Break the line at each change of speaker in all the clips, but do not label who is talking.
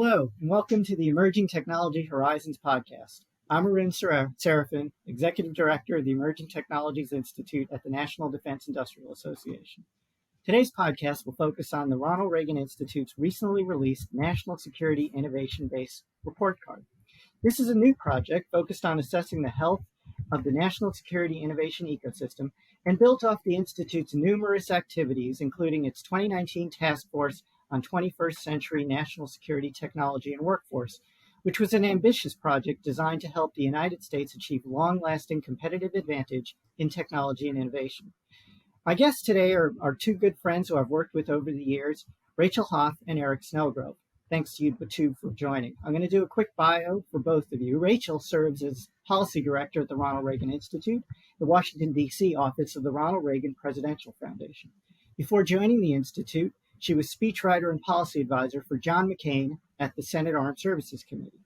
Hello, and welcome to the Emerging Technology Horizons podcast. I'm Arun Seraphin, Executive Director of the Emerging Technologies Institute at the National Defense Industrial Association. Today's podcast will focus on the Ronald Reagan Institute's recently released National Security Innovation-Based Report Card. This is a new project focused on assessing the health of the national security innovation ecosystem and built off the Institute's numerous activities, including its 2019 Task Force on 21st Century National Security Technology and Workforce, which was an ambitious project designed to help the United States achieve long-lasting competitive advantage in technology and innovation. My guests today are two good friends who I've worked with over the years, Rachel Hoff and Eric Snelgrove. Thanks to you two for joining. I'm going to do a quick bio for both of you. Rachel serves as Policy Director at the Ronald Reagan Institute, the Washington, D.C. office of the Ronald Reagan Presidential Foundation. Before joining the Institute, she was speechwriter and policy advisor for John McCain at the Senate Armed Services Committee.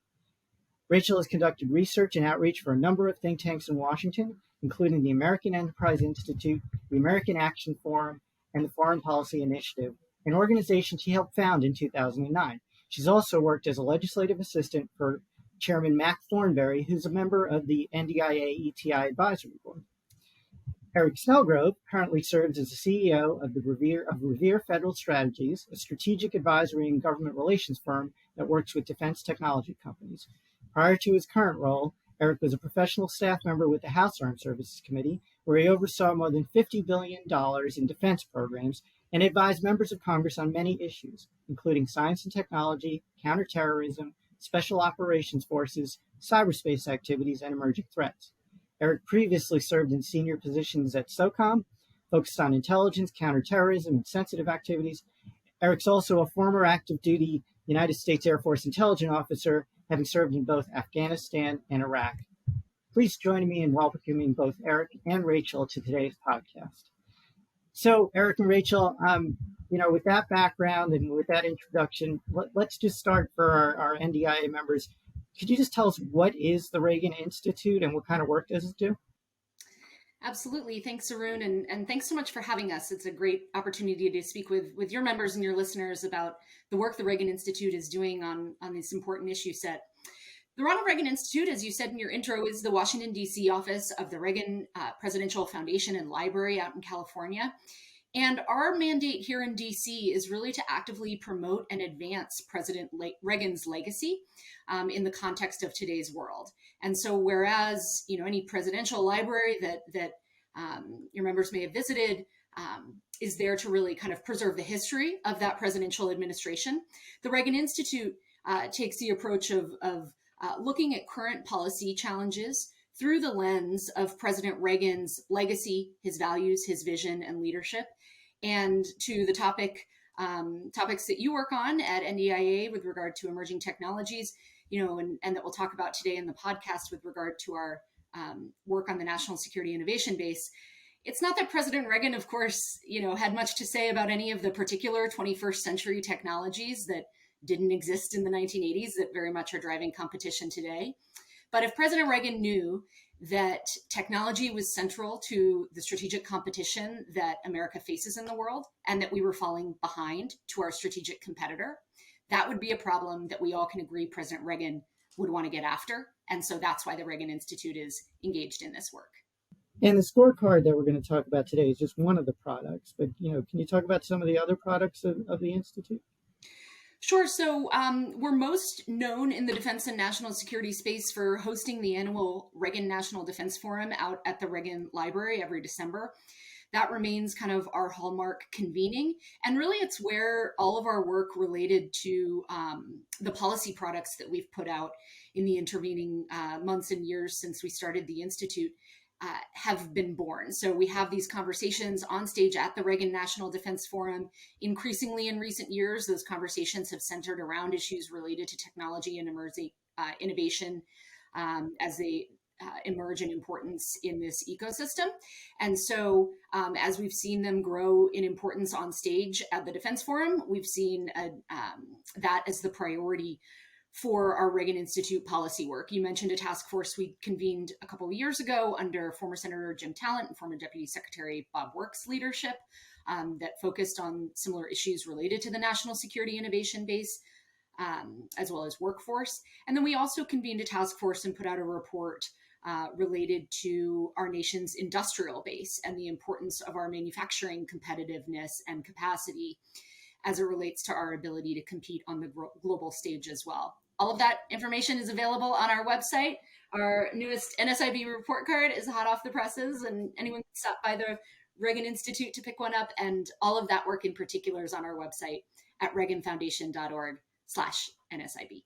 Rachel has conducted research and outreach for a number of think tanks in Washington, including the American Enterprise Institute, the American Action Forum, and the Foreign Policy Initiative, an organization she helped found in 2009. She's also worked as a legislative assistant for Chairman Mac Thornberry, who's a member of the NDIA ETI Advisory Board. Eric Snelgrove currently serves as the CEO of Revere Federal Strategies, a strategic advisory and government relations firm that works with defense technology companies. Prior to his current role, Eric was a professional staff member with the House Armed Services Committee, where he oversaw more than $50 billion in defense programs and advised members of Congress on many issues, including science and technology, counterterrorism, special operations forces, cyberspace activities, and emerging threats. Eric previously served in senior positions at SOCOM, focused on intelligence, counterterrorism, and sensitive activities. Eric's also a former active duty United States Air Force intelligence officer, having served in both Afghanistan and Iraq. Please join me in welcoming both Eric and Rachel to today's podcast. So, Eric and Rachel, with that background and with that introduction, let's just start for our NDIA members. Could you just tell us what is the Reagan Institute and what kind of work does it do?
Absolutely. Thanks, Arun. And thanks so much for having us. It's a great opportunity to speak with your members and your listeners about the work the Reagan Institute is doing on this important issue set. The Ronald Reagan Institute, as you said in your intro, is the Washington, D.C. office of the Reagan Presidential Foundation and Library out in California. And our mandate here in DC is really to actively promote and advance President Reagan's legacy in the context of today's world. And so whereas, any presidential library that your members may have visited is there to really kind of preserve the history of that presidential administration, the Reagan Institute takes the approach of looking at current policy challenges through the lens of President Reagan's legacy, his values, his vision, and leadership, and to the topics that you work on at NDIA with regard to emerging technologies, and that we'll talk about today in the podcast with regard to our work on the National Security Innovation Base. It's not that President Reagan, of course, had much to say about any of the particular 21st century technologies that didn't exist in the 1980s that very much are driving competition today. But if President Reagan knew that technology was central to the strategic competition that America faces in the world and that we were falling behind to our strategic competitor, that would be a problem that we all can agree President Reagan would want to get after. And so that's why the Reagan Institute is engaged in this work.
And the scorecard that we're going to talk about today is just one of the products. But, can you talk about some of the other products of the Institute?
Sure. So we're most known in the defense and national security space for hosting the annual Reagan National Defense Forum out at the Reagan Library every December. That remains kind of our hallmark convening. And really, it's where all of our work related to the policy products that we've put out in the intervening months and years since we started the Institute have been born. So we have these conversations on stage at the Reagan National Defense Forum. Increasingly in recent years, those conversations have centered around issues related to technology and emerging innovation as they emerge in importance in this ecosystem. And so as we've seen them grow in importance on stage at the Defense Forum, we've seen that as the priority for our Reagan Institute policy work. You mentioned a task force we convened a couple of years ago under former Senator Jim Talent and former Deputy Secretary Bob Work's leadership that focused on similar issues related to the National Security Innovation Base. as well as workforce. And then we also convened a task force and put out a report related to our nation's industrial base and the importance of our manufacturing competitiveness and capacity as it relates to our ability to compete on the global stage as well. All of that information is available on our website. Our newest NSIB report card is hot off the presses, and anyone can stop by the Reagan Institute to pick one up. And all of that work in particular is on our website at reaganfoundation.org/NSIB.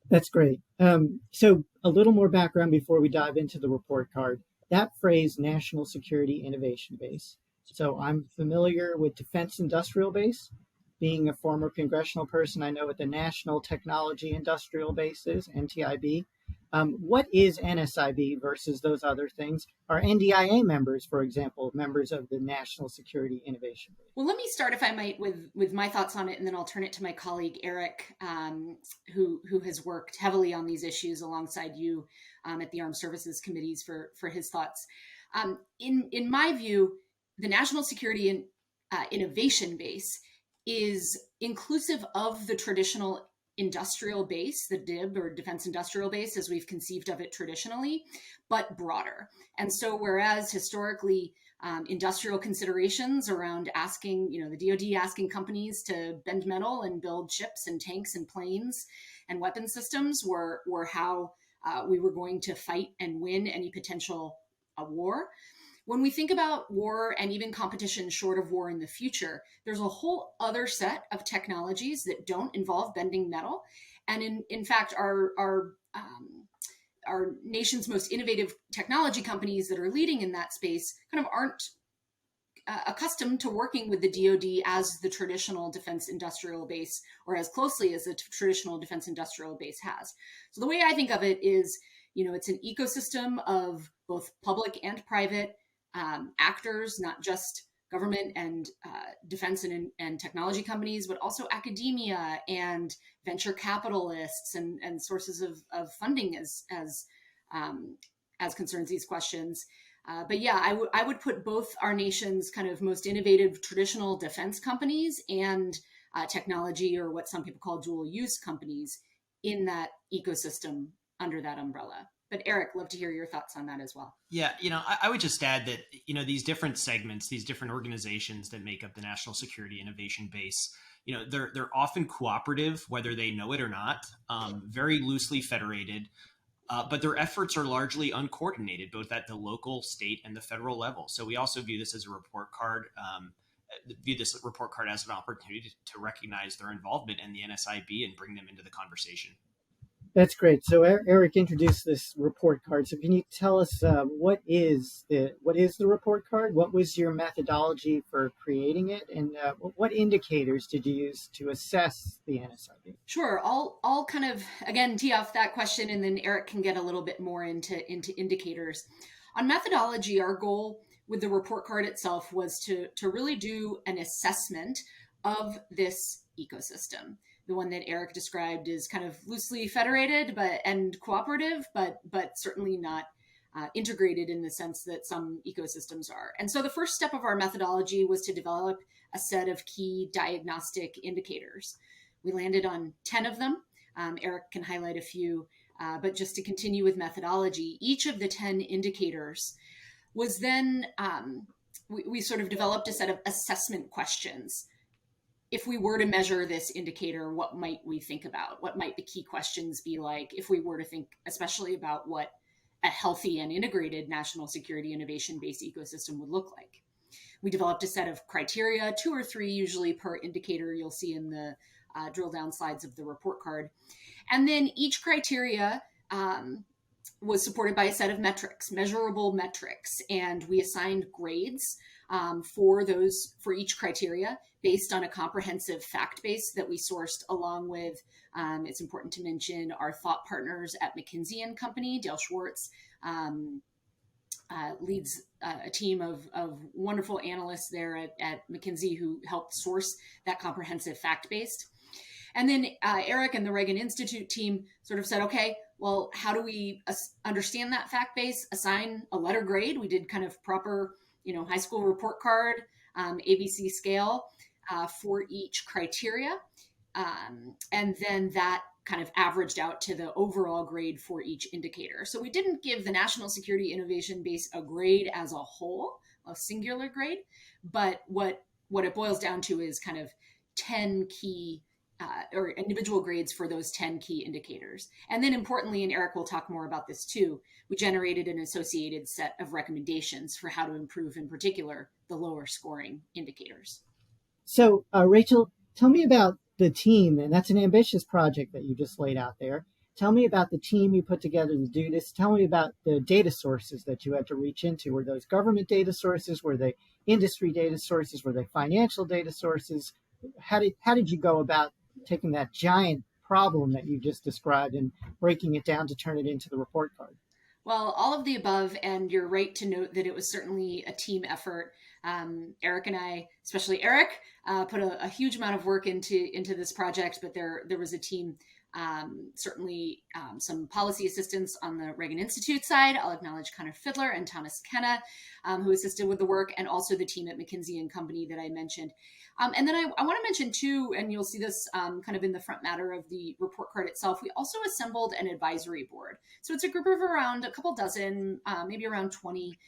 That's great. So a little more background before we dive into the report card. That phrase, National Security Innovation Base. So I'm familiar with Defense Industrial Base. Being a former congressional person, I know what the National Technology Industrial Base is, NTIB. What is NSIB versus those other things? Are NDIA members, for example, members of the National Security Innovation Base?
Well, let me start, if I might, with my thoughts on it, and then I'll turn it to my colleague, Eric, who has worked heavily on these issues alongside you at the Armed Services Committees for his thoughts. In my view, the National Security Innovation Base is inclusive of the traditional industrial base, the DIB or Defense Industrial Base, as we've conceived of it traditionally, but broader. And so whereas historically industrial considerations around asking, the DoD asking companies to bend metal and build ships and tanks and planes and weapon systems were how we were going to fight and win any potential war. When we think about war and even competition short of war in the future, there's a whole other set of technologies that don't involve bending metal. And in fact, our nation's most innovative technology companies that are leading in that space kind of aren't accustomed to working with the DoD as the traditional defense industrial base, or as closely as the traditional defense industrial base has. So the way I think of it is, it's an ecosystem of both public and private actors, not just government and defense and technology companies, but also academia and venture capitalists and sources of funding as concerns these questions. But yeah, I would put both our nation's kind of most innovative traditional defense companies and technology, or what some people call dual use companies, in that ecosystem under that umbrella. But Eric, love to hear your thoughts on that as well.
Yeah, I would just add that, these different segments, these different organizations that make up the National Security Innovation Base, they're often cooperative, whether they know it or not, very loosely federated, but their efforts are largely uncoordinated, both at the local, state, and the federal level. So we also view this as a report card, as an opportunity to recognize their involvement in the NSIB and bring them into the conversation.
That's great. So Eric introduced this report card. So can you tell us what is the report card? What was your methodology for creating it, and what indicators did you use to assess the NSIB?
Sure. I'll kind of again tee off that question, and then Eric can get a little bit more into indicators. On methodology, our goal with the report card itself was to really do an assessment of this ecosystem. The one that Eric described is kind of loosely federated and cooperative, but certainly not integrated in the sense that some ecosystems are. And so the first step of our methodology was to develop a set of key diagnostic indicators. We landed on 10 of them. Eric can highlight a few, but just to continue with methodology, each of the 10 indicators was then, we sort of developed a set of assessment questions. If we were to measure this indicator, what might we think about? What might the key questions be like if we were to think especially about what a healthy and integrated national security innovation-based ecosystem would look like? We developed a set of criteria, 2 or 3 usually per indicator, you'll see in the drill down slides of the report card. And then each criteria was supported by a set of metrics, measurable metrics, and we assigned grades for each criteria based on a comprehensive fact base that we sourced along with, it's important to mention, our thought partners at McKinsey & Company. Dale Schwartz leads a team of wonderful analysts there at McKinsey who helped source that comprehensive fact base. And then Eric and the Reagan Institute team sort of said, okay, well, how do we understand that fact base, assign a letter grade? We did kind of proper, high school report card, ABC scale for each criteria. And then that kind of averaged out to the overall grade for each indicator. So we didn't give the National Security Innovation Base a grade as a whole, a singular grade, but what it boils down to is kind of 10 key or individual grades for those 10 key indicators. And then importantly, and Eric will talk more about this too, we generated an associated set of recommendations for how to improve, in particular, the lower scoring indicators.
So, Rachel, tell me about the team, and that's an ambitious project that you just laid out there. Tell me about the team you put together to do this. Tell me about the data sources that you had to reach into. Were those government data sources? Were they industry data sources? Were they financial data sources? How did you go about taking that giant problem that you just described and breaking it down to turn it into the report card?
Well, all of the above, and you're right to note that it was certainly a team effort. Eric and I, especially Eric, put a huge amount of work into this project, but there was a team, certainly some policy assistance on the Reagan Institute side. I'll acknowledge Connor Fiddler and Thomas Kenna, who assisted with the work, and also the team at McKinsey & Company that I mentioned. And then I want to mention too, and you'll see this kind of in the front matter of the report card itself, we also assembled an advisory board. So it's a group of around a couple dozen, maybe around 20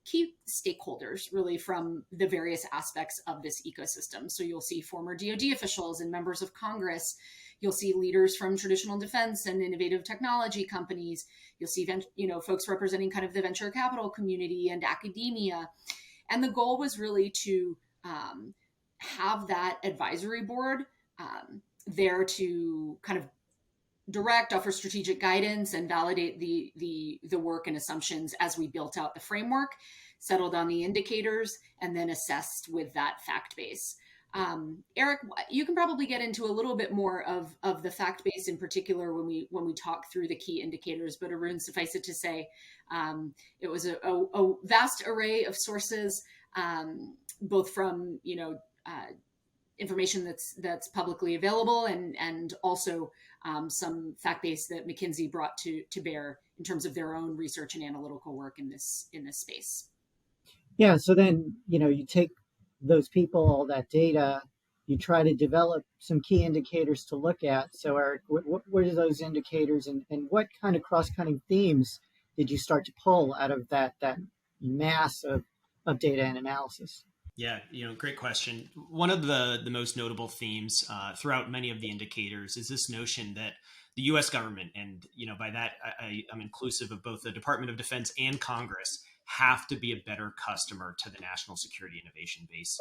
key stakeholders really from the various aspects of this ecosystem. So you'll see former DoD officials and members of Congress. You'll see leaders from traditional defense and innovative technology companies. You'll see, folks representing kind of the venture capital community and academia. And the goal was really to have that advisory board there to kind of direct, offer strategic guidance, and validate the work and assumptions as we built out the framework, settled on the indicators, and then assessed with that fact base. Eric, you can probably get into a little bit more of the fact base in particular when we talk through the key indicators, but Arun, suffice it to say, it was a vast array of sources, both from, information that's publicly available and also some fact base that McKinsey brought to bear in terms of their own research and analytical work in this space.
Yeah. So then, you take those people, all that data, you try to develop some key indicators to look at. So Eric, what are those indicators and what kind of cross-cutting themes did you start to pull out of that mass of data and analysis?
Yeah, great question. One of the most notable themes throughout many of the indicators is this notion that the U.S. government, and by that I'm inclusive of both the Department of Defense and Congress, have to be a better customer to the National Security Innovation Base.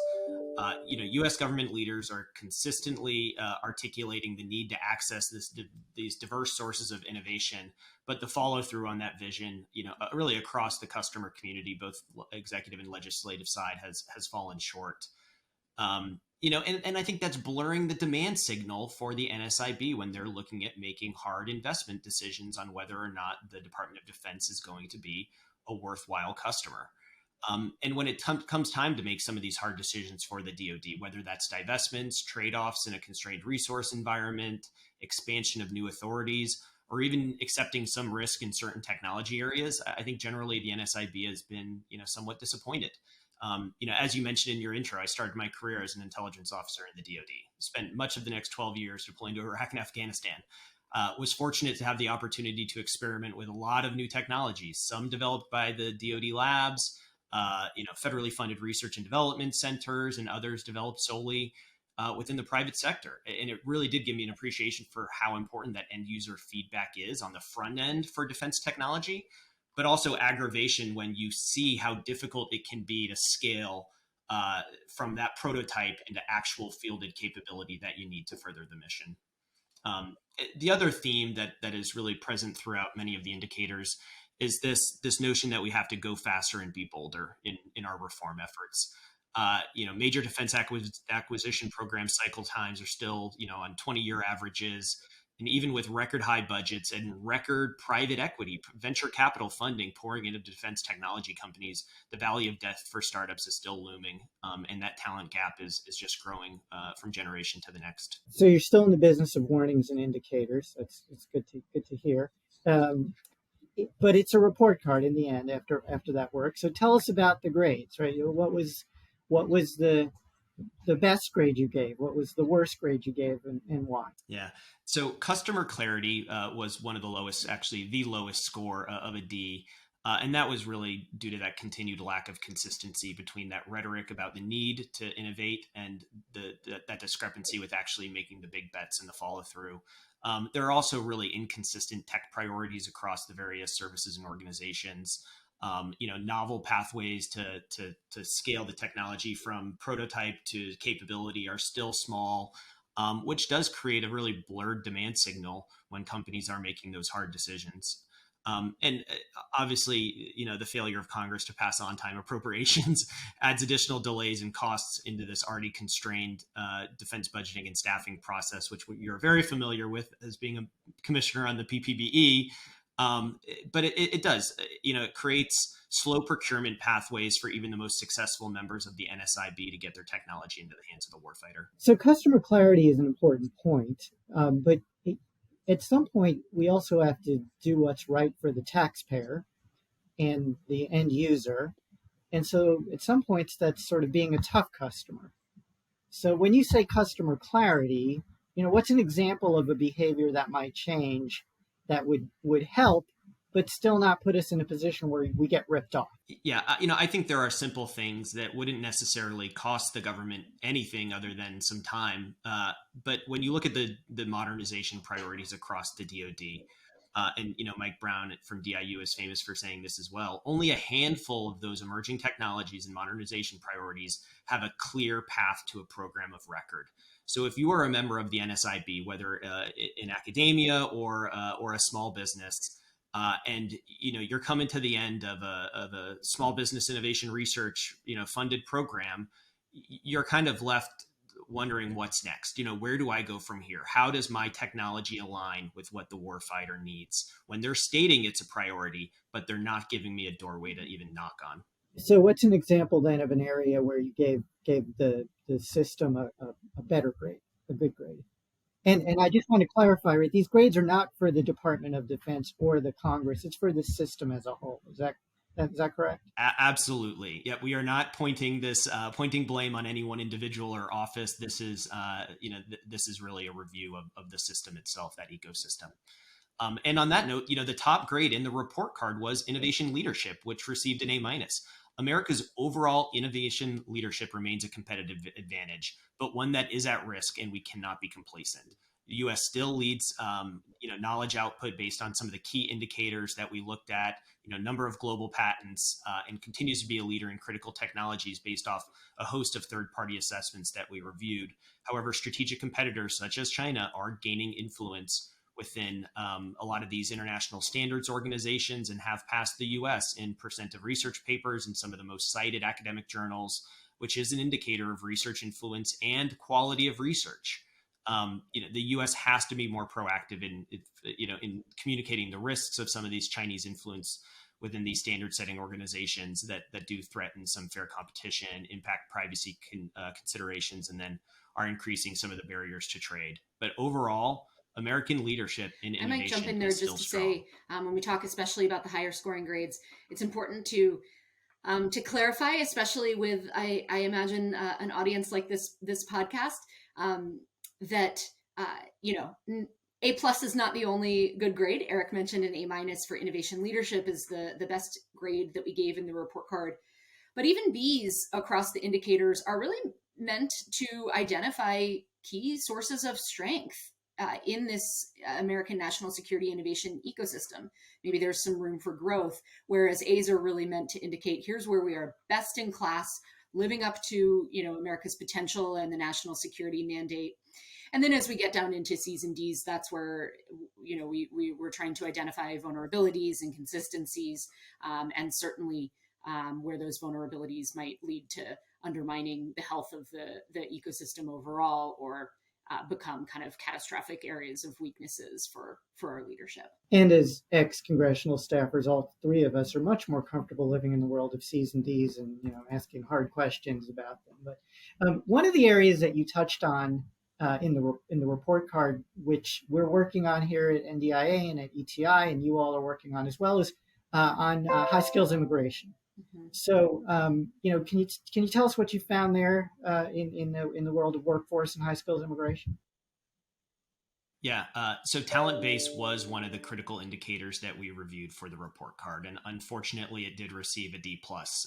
U.S. government leaders are consistently articulating the need to access these diverse sources of innovation, but the follow through on that vision, really across the customer community, both executive and legislative side, has fallen short. And I think that's blurring the demand signal for the NSIB when they're looking at making hard investment decisions on whether or not the Department of Defense is going to be a worthwhile customer. And when it comes time to make some of these hard decisions for the DoD, whether that's divestments, trade-offs in a constrained resource environment, expansion of new authorities, or even accepting some risk in certain technology areas, I think generally the NSIB has been, somewhat disappointed. As you mentioned in your intro, I started my career as an intelligence officer in the DoD, spent much of the next 12 years deploying to Iraq and Afghanistan. Was fortunate to have the opportunity to experiment with a lot of new technologies, some developed by the DoD labs, federally funded research and development centers, and others developed solely within the private sector. And it really did give me an appreciation for how important that end user feedback is on the front end for defense technology, but also aggravation when you see how difficult it can be to scale from that prototype into actual fielded capability that you need to further the mission. The other theme that is really present throughout many of the indicators is this notion that we have to go faster and be bolder in our reform efforts. Major defense acquisition program cycle times are still, on 20-year averages. And even with record high budgets and record private equity, venture capital funding pouring into defense technology companies, the valley of death for startups is still looming. And that talent gap is just growing from generation to the next.
So you're still in the business of warnings and indicators. It's good to hear. But it's a report card in the end after that work. So tell us about the grades, right? What was the the best grade you gave? What was the worst grade you gave, and why?
Yeah. So customer clarity was one of the lowest, actually the lowest score of a D. And that was really due to that continued lack of consistency between that rhetoric about the need to innovate and that discrepancy with actually making the big bets and the follow through. There are also really inconsistent tech priorities across the various services and organizations. Novel pathways to scale the technology from prototype to capability are still small, which does create a really blurred demand signal when companies are making those hard decisions. And obviously, the failure of Congress to pass on-time appropriations adds additional delays and costs into this already constrained defense budgeting and staffing process, which you're very familiar with as being a commissioner on the PPBE. But it does, it creates slow procurement pathways for even the most successful members of the NSIB to get their technology into the hands of the warfighter.
So customer clarity is an important point, but at some point, we also have to do what's right for the taxpayer and the end user. And so at some points, that's sort of being a tough customer. So when you say customer clarity, what's an example of a behavior that might change that would help, but still not put us in a position where we get ripped off?
Yeah, I think there are simple things that wouldn't necessarily cost the government anything other than some time. But when you look at the modernization priorities across the DoD, and Mike Brown from DIU is famous for saying this as well, only a handful of those emerging technologies and modernization priorities have a clear path to a program of record. So if you are a member of the NSIB, whether in academia or a small business, and you're coming to the end of a small business innovation research funded program, you're kind of left wondering what's next. Where do I go from here? How does my technology align with what the warfighter needs when they're stating it's a priority, but they're not giving me a doorway to even knock on?
So what's an example then of an area where you gave the system a better grade, a good grade? And I just want to clarify, right? These grades are not for the Department of Defense or the Congress. It's for the system as a whole. Is that correct?
Absolutely. Yeah, we are not pointing blame on any one individual or office. This is, this is really a review of the system itself, that ecosystem. And on that note, the top grade in the report card was innovation leadership, which received an A-. America's overall innovation leadership remains a competitive advantage, but one that is at risk, and we cannot be complacent. The U.S. still leads, knowledge output based on some of the key indicators that we looked at, number of global patents, and continues to be a leader in critical technologies based off a host of third-party assessments that we reviewed. However, strategic competitors such as China are gaining influence within a lot of these international standards organizations and have passed the U.S. in percent of research papers in some of the most cited academic journals, which is an indicator of research influence and quality of research. The U.S. has to be more proactive in communicating the risks of some of these Chinese influence within these standard-setting organizations that do threaten some fair competition, impact privacy considerations, and then are increasing some of the barriers to trade. But overall, American leadership in innovation.
I might jump in there just to say, when we talk especially about the higher scoring grades, it's important to clarify, especially with I imagine an audience like this podcast, that A+ is not the only good grade. Eric mentioned an A- for innovation leadership is the best grade that we gave in the report card. But even Bs across the indicators are really meant to identify key sources of strength in this American national security innovation ecosystem. Maybe there's some room for growth, whereas A's are really meant to indicate here's where we are best in class, living up to America's potential and the national security mandate. And then as we get down into C's and D's, that's where we're trying to identify vulnerabilities, inconsistencies, and certainly where those vulnerabilities might lead to undermining the health of the ecosystem overall, or become kind of catastrophic areas of weaknesses for our leadership.
And as ex-congressional staffers, all three of us are much more comfortable living in the world of C's and D's and asking hard questions about them. But one of the areas that you touched on in the report card, which we're working on here at NDIA and at ETI, and you all are working on as well, is on high skills immigration.
Mhm.
So, can you tell us what you found there in the world of workforce and high skills immigration?
Yeah, so talent base was one of the critical indicators that we reviewed for the report card, and unfortunately, it did receive a D plus.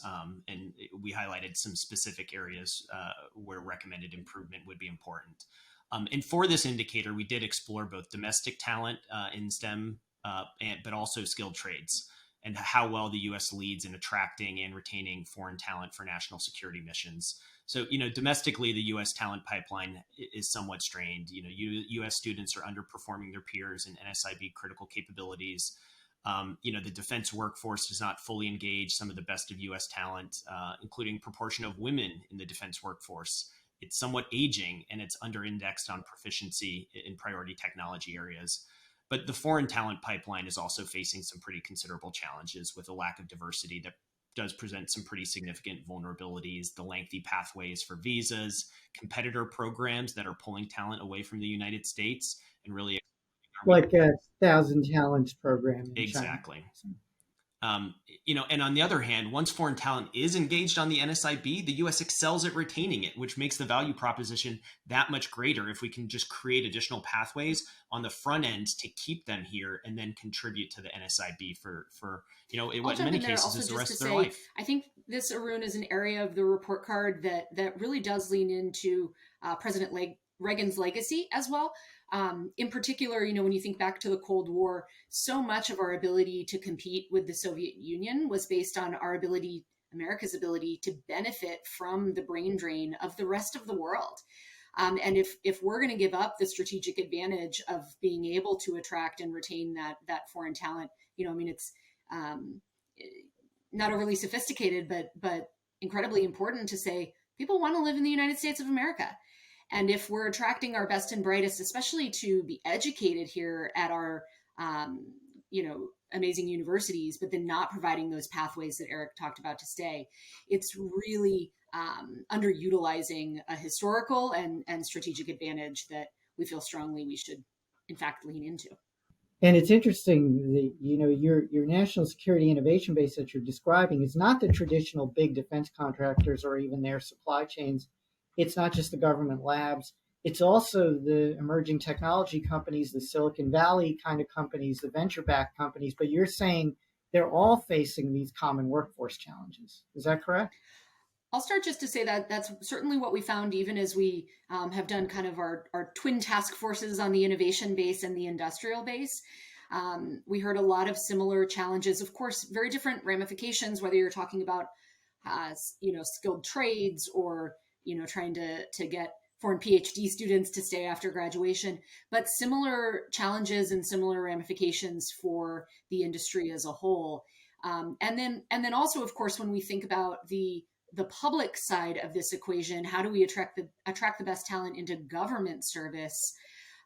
We highlighted some specific areas where recommended improvement would be important. And for this indicator, we did explore both domestic talent in STEM, but also skilled trades, and how well the U.S. leads in attracting and retaining foreign talent for national security missions. So, domestically, the U.S. talent pipeline is somewhat strained. U.S. students are underperforming their peers in NSIB critical capabilities. The defense workforce does not fully engage some of the best of U.S. talent, including proportion of women in the defense workforce. It's somewhat aging, and it's under-indexed on proficiency in priority technology areas. But the foreign talent pipeline is also facing some pretty considerable challenges with a lack of diversity that does present some pretty significant vulnerabilities, the lengthy pathways for visas, competitor programs that are pulling talent away from the United States and really
Like a Thousand Talents program in China.
exactly. And on the other hand, once foreign talent is engaged on the NSIB, the U.S. excels at retaining it, which makes the value proposition that much greater if we can just create additional pathways on the front end to keep them here and then contribute to the NSIB for in
I'll jump
many
in there
cases
also
is the
just
rest
to
of their
say,
life.
I think this, Arun, is an area of the report card that really does lean into President Reagan's legacy as well. In particular, when you think back to the Cold War, so much of our ability to compete with the Soviet Union was based on America's ability to benefit from the brain drain of the rest of the world. And if we're going to give up the strategic advantage of being able to attract and retain that foreign talent, it's um, not overly sophisticated, but incredibly important to say people want to live in the United States of America. And if we're attracting our best and brightest, especially to be educated here at our, amazing universities, but then not providing those pathways that Eric talked about to stay, it's really underutilizing a historical and strategic advantage that we feel strongly we should, in fact, lean into.
And it's interesting that your national security innovation base that you're describing is not the traditional big defense contractors or even their supply chains. It's not just the government labs. It's also the emerging technology companies, the Silicon Valley kind of companies, the venture-backed companies. But you're saying they're all facing these common workforce challenges. Is that correct?
I'll start just to say that that's certainly what we found, even as we have done kind of our twin task forces on the innovation base and the industrial base. We heard a lot of similar challenges, of course, very different ramifications, whether you're talking about, skilled trades or, trying to get foreign PhD students to stay after graduation, but similar challenges and similar ramifications for the industry as a whole. And then also, of course, when we think about the public side of this equation, how do we attract the best talent into government service?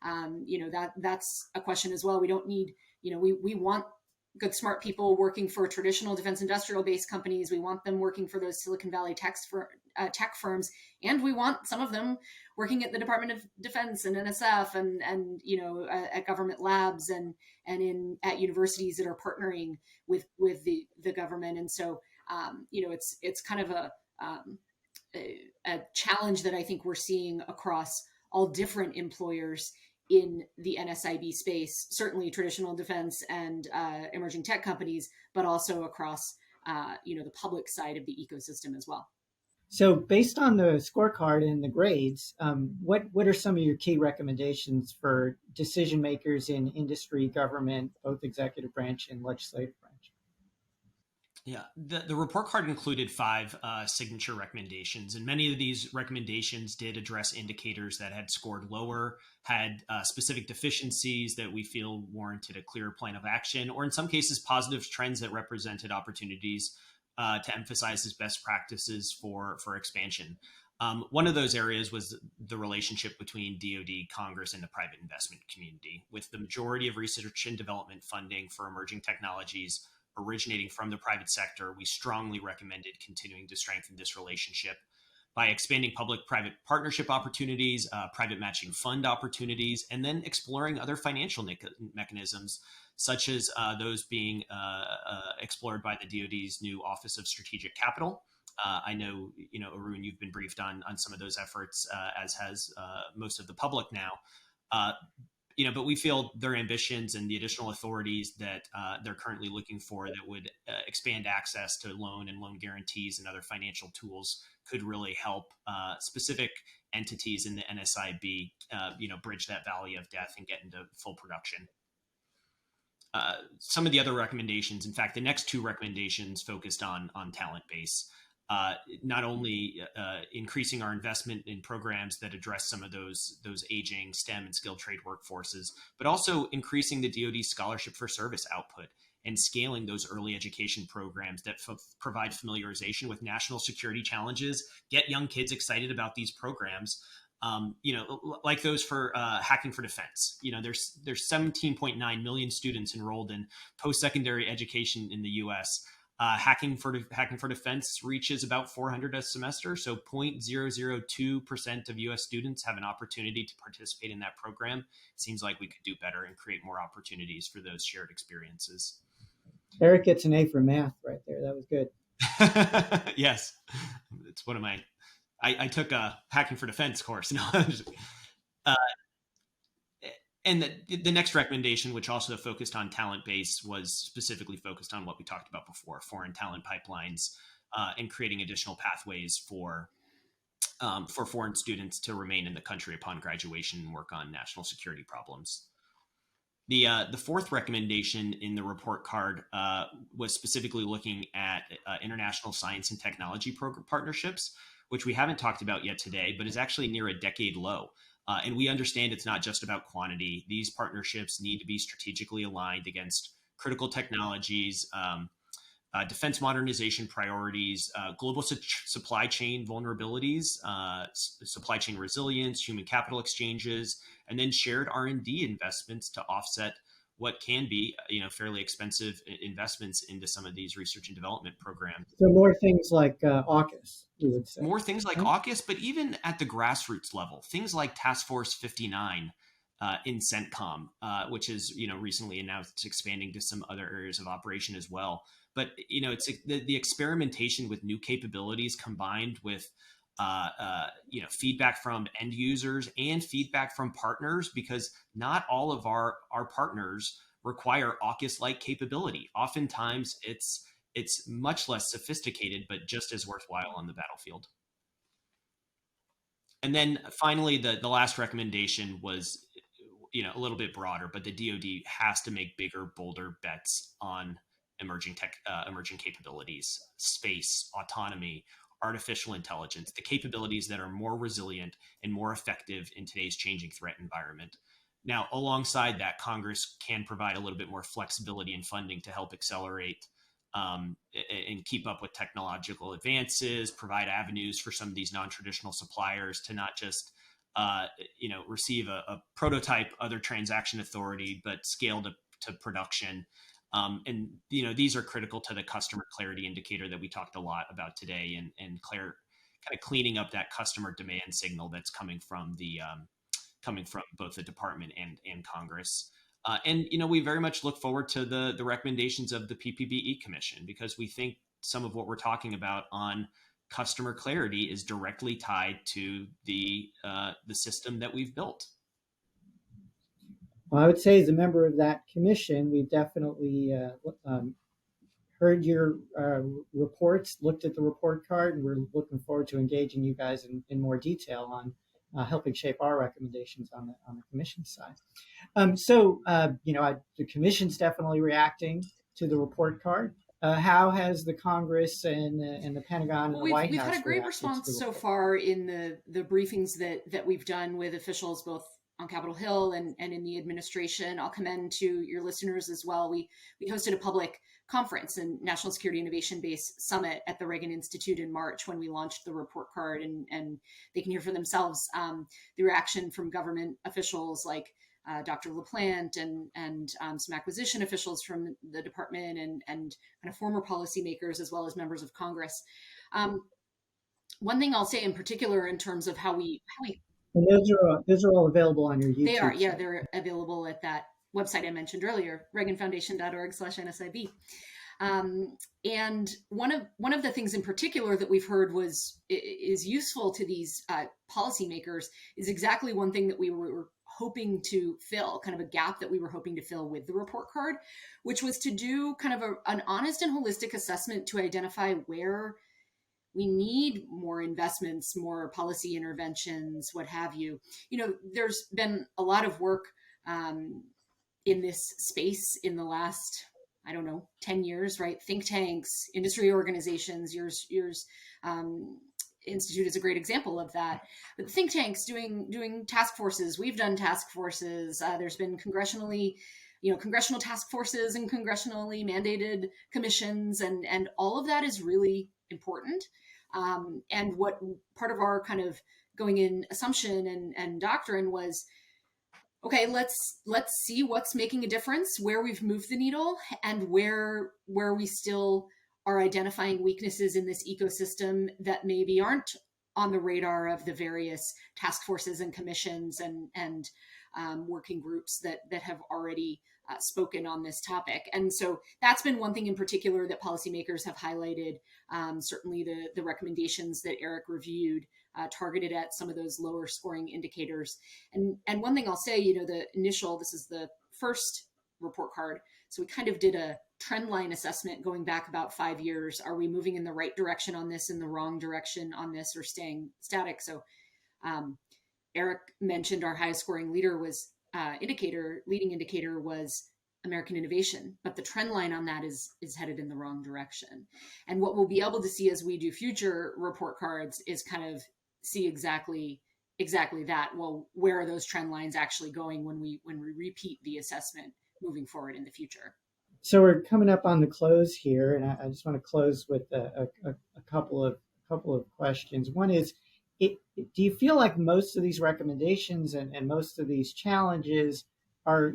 That's a question as well. We don't need, we want good, smart people working for traditional defense industrial based companies. We want them working for those Silicon Valley tech firms, and we want some of them working at the Department of Defense and NSF and at government labs and at universities that are partnering with the government. And so it's kind of a challenge that I think we're seeing across all different employers in the NSIB space, certainly traditional defense and emerging tech companies, but also across the public side of the ecosystem as well.
So, based on the scorecard and the grades, what are some of your key recommendations for decision makers in industry, government, both executive branch and legislative branch?
Yeah, the report card included 5 signature recommendations, and many of these recommendations did address indicators that had scored lower, had specific deficiencies that we feel warranted a clearer plan of action, or in some cases, positive trends that represented opportunities to emphasize as best practices for expansion. One of those areas was the relationship between DoD, Congress, and the private investment community, with the majority of research and development funding for emerging technologies originating from the private sector. We strongly recommended continuing to strengthen this relationship. by expanding public-private partnership opportunities, private matching fund opportunities, and then exploring other financial mechanisms, such as those being explored by the DoD's new Office of Strategic Capital. I know, Arun, you've been briefed on some of those efforts, as has most of the public now. But we feel their ambitions and the additional authorities that they're currently looking for that would expand access to loan and loan guarantees and other financial tools could really help specific entities in the NSIB, bridge that valley of death and get into full production. Some of the other recommendations, in fact, the next two recommendations focused on talent base. Not only increasing our investment in programs that address some of those aging STEM and skilled trade workforces, but also increasing the DoD scholarship for service output and scaling those early education programs that provide familiarization with national security challenges, get young kids excited about these programs. Like those for Hacking for Defense. There's 17.9 million students enrolled in post-secondary education in the U.S. Hacking for Defense reaches about 400 a semester, so 0.002% of U.S. students have an opportunity to participate in that program. Seems like we could do better and create more opportunities for those shared experiences.
Eric gets an A for math right there. That was good.
Yes, it's one of my. I took a Hacking for Defense course. And the next recommendation, which also focused on talent base, was specifically focused on what we talked about before, foreign talent pipelines, and creating additional pathways for foreign students to remain in the country upon graduation and work on national security problems. The fourth recommendation in the report card was specifically looking at international science and technology partnerships, which we haven't talked about yet today, but is actually near a decade low. And we understand it's not just about quantity. These partnerships need to be strategically aligned against critical technologies, defense modernization priorities, global supply chain vulnerabilities, supply chain resilience, human capital exchanges, and then shared R&D investments to offset what can be, fairly expensive investments into some of these research and development programs.
So more things like AUKUS, you would say.
More things like AUKUS, but even at the grassroots level, things like Task Force 59 in CENTCOM, which is, recently announced it's expanding to some other areas of operation as well. But, it's the experimentation with new capabilities combined with feedback from end users and feedback from partners, because not all of our partners require AUKUS-like capability. Oftentimes it's much less sophisticated, but just as worthwhile on the battlefield. And then finally, the last recommendation was, a little bit broader, but the DoD has to make bigger, bolder bets on emerging capabilities, space, autonomy, artificial intelligence, the capabilities that are more resilient and more effective in today's changing threat environment. Now, alongside that, Congress can provide a little bit more flexibility and funding to help accelerate and keep up with technological advances, provide avenues for some of these non-traditional suppliers to not just receive a prototype, other transaction authority, but scale to production. And these are critical to the customer clarity indicator that we talked a lot about today, and kind of cleaning up that customer demand signal that's coming from both the department and Congress. And we very much look forward to the recommendations of the PPBE Commission, because we think some of what we're talking about on customer clarity is directly tied to the system that we've built.
Well, I would say as a member of that commission, we've definitely heard your reports, looked at the report card, and we're looking forward to engaging you guys in more detail on helping shape our recommendations on the commission side. The commission's definitely reacting to the report card. How has the Congress and the Pentagon and the White House?
We've had a great response so far in the briefings that we've done with officials both on Capitol Hill and in the administration. I'll commend to your listeners as well. We hosted a public conference and National Security Innovation Base Summit at the Reagan Institute in March when we launched the report card, and they can hear for themselves the reaction from government officials like Dr. LaPlante and some acquisition officials from the department and kind of former policymakers, as well as members of Congress. One thing I'll say in particular in terms of how we
And those are all available on your
they are,
YouTube
yeah,
site.
they're available at that website I mentioned earlier, reaganfoundation.org/NSIB. And one of the things in particular that we've heard is useful to these policymakers is exactly one thing that we were hoping to fill, kind of a gap that we were hoping to fill with the report card, which was to do kind of an honest and holistic assessment to identify where we need more investments, more policy interventions, what have you. There's been a lot of work in this space in the last, I don't know, 10 years, right? Think tanks, industry organizations, yours Institute is a great example of that. But think tanks doing task forces. We've done task forces. There's been congressional task forces and congressionally mandated commissions, and all of that is really important. And what part of our kind of going in assumption and doctrine was, okay, let's see what's making a difference, where we've moved the needle, and where we still are identifying weaknesses in this ecosystem that maybe aren't on the radar of the various task forces and commissions and working groups that have already spoken on this topic. And so that's been one thing in particular that policymakers have highlighted. Certainly the recommendations that Eric reviewed targeted at some of those lower scoring indicators. And one thing I'll say, this is the first report card. So we kind of did a trend line assessment going back about 5 years. Are we moving in the right direction on this, in the wrong direction on this, or staying static? So Eric mentioned our highest scoring leading indicator was American innovation, but the trend line on that is headed in the wrong direction. And what we'll be able to see as we do future report cards is kind of see exactly that. Well, where are those trend lines actually going when we repeat the assessment moving forward in the future?
So we're coming up on the close here, and I just want to close with a couple of questions. One is, do you feel like most of these recommendations and most of these challenges are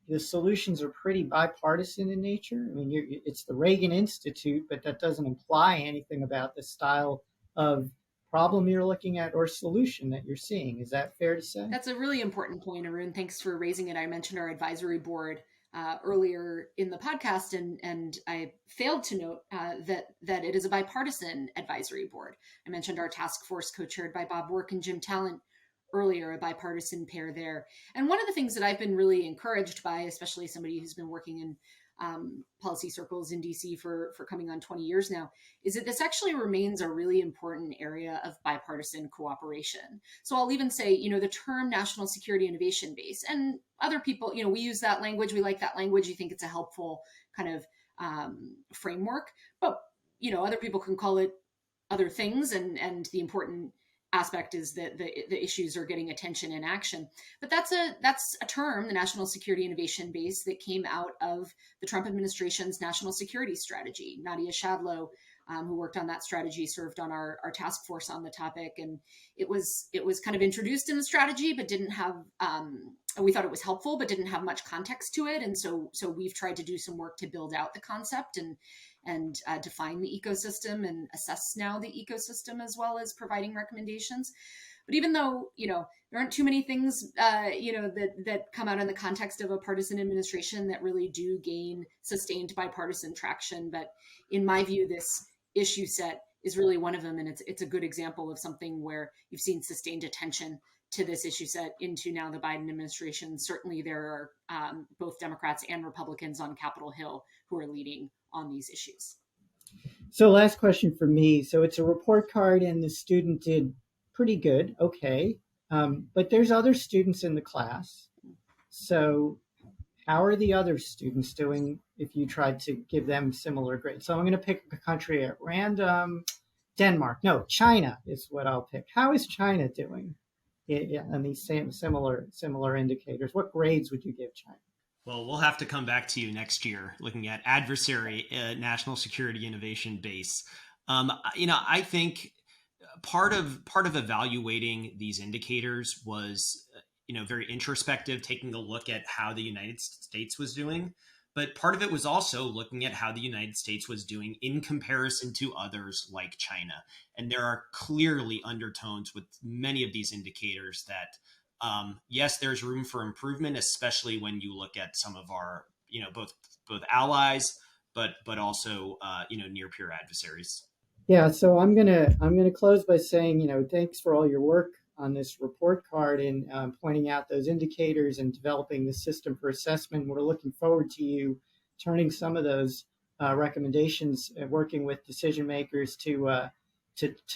the solutions are pretty bipartisan in nature? I mean, it's the Reagan Institute, but that doesn't imply anything about the style of problem you're looking at or solution that you're seeing. Is that fair to say?
That's a really important point, Arun. Thanks for raising it. I mentioned our advisory board earlier in the podcast, and I failed to note that it is a bipartisan advisory board. I mentioned our task force co-chaired by Bob Work and Jim Talent earlier, a bipartisan pair there. And one of the things that I've been really encouraged by, especially somebody who's been working in policy circles in DC for coming on 20 years now, is that this actually remains a really important area of bipartisan cooperation. So I'll even say, the term national security innovation base, and other people, we use that language, we like that language, you think it's a helpful kind of framework, but, other people can call it other things, and the important aspect is that the issues are getting attention and action. But that's a term, the National Security Innovation Base, that came out of the Trump administration's national security strategy. Nadia Shadlow, who worked on that strategy, served on our task force on the topic. And it was kind of introduced in the strategy, but didn't have, we thought it was helpful, but didn't have much context to it. And so we've tried to do some work to build out the concept and define the ecosystem and assess now the ecosystem, as well as providing recommendations. But even though, there aren't too many things, that come out in the context of a partisan administration that really do gain sustained bipartisan traction. But in my view, this issue set is really one of them. And it's a good example of something where you've seen sustained attention to this issue set into now the Biden administration. Certainly there are both Democrats and Republicans on Capitol Hill who are leading on these issues.
So last question for me. So it's a report card and the student did pretty good. Okay. But there's other students in the class. So how are the other students doing if you tried to give them similar grades? So I'm going to pick a country at random. Denmark. No, China is what I'll pick. How is China doing? Yeah, and these similar indicators. What grades would you give China?
Well, we'll have to come back to you next year looking at adversary national security innovation base. I think part of evaluating these indicators was, very introspective, taking a look at how the United States was doing. But part of it was also looking at how the United States was doing in comparison to others like China. And there are clearly undertones with many of these indicators that, yes, there's room for improvement, especially when you look at some of our, both allies, but also, near peer adversaries.
Yeah, so I'm gonna close by saying, thanks for all your work on this report card and pointing out those indicators and developing the system for assessment. We're looking forward to you turning some of those recommendations and working with decision makers to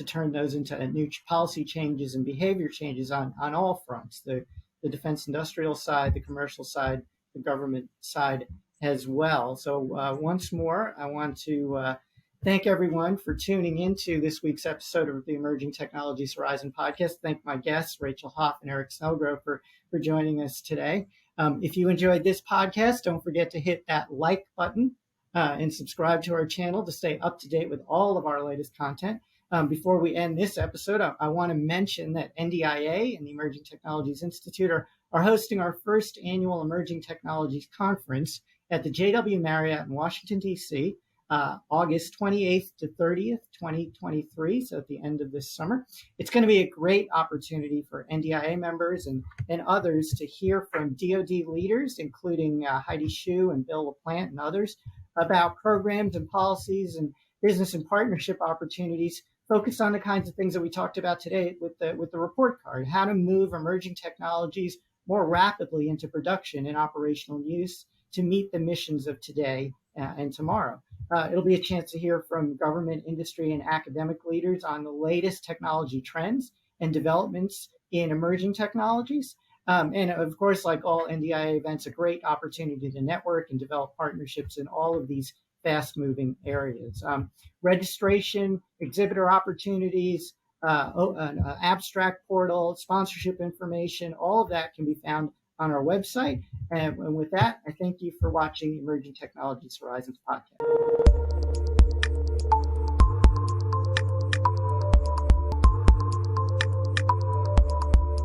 turn those into new policy changes and behavior changes on all fronts, the defense industrial side, the commercial side, the government side as well. So once more, I want to thank everyone for tuning into this week's episode of the Emerging Technologies Horizon podcast. Thank my guests, Rachel Hoff and Eric Snelgrove, for joining us today. If you enjoyed this podcast, don't forget to hit that like button and subscribe to our channel to stay up to date with all of our latest content. Before we end this episode, I want to mention that NDIA and the Emerging Technologies Institute are hosting our first annual Emerging Technologies Conference at the JW Marriott in Washington, D.C., August 28th to 30th, 2023, so at the end of this summer. It's going to be a great opportunity for NDIA members and others to hear from DoD leaders, including Heidi Shue and Bill LaPlante and others, about programs and policies and business and partnership opportunities focused on the kinds of things that we talked about today with the report card, how to move emerging technologies more rapidly into production and operational use to meet the missions of today and tomorrow. It'll be a chance to hear from government, industry, and academic leaders on the latest technology trends and developments in emerging technologies. And of course, like all NDIA events, a great opportunity to network and develop partnerships in all of these fast-moving areas. Registration, exhibitor opportunities, an abstract portal, sponsorship information, all of that can be found on our website. And with that, I thank you for watching the Emerging Technologies Horizons podcast.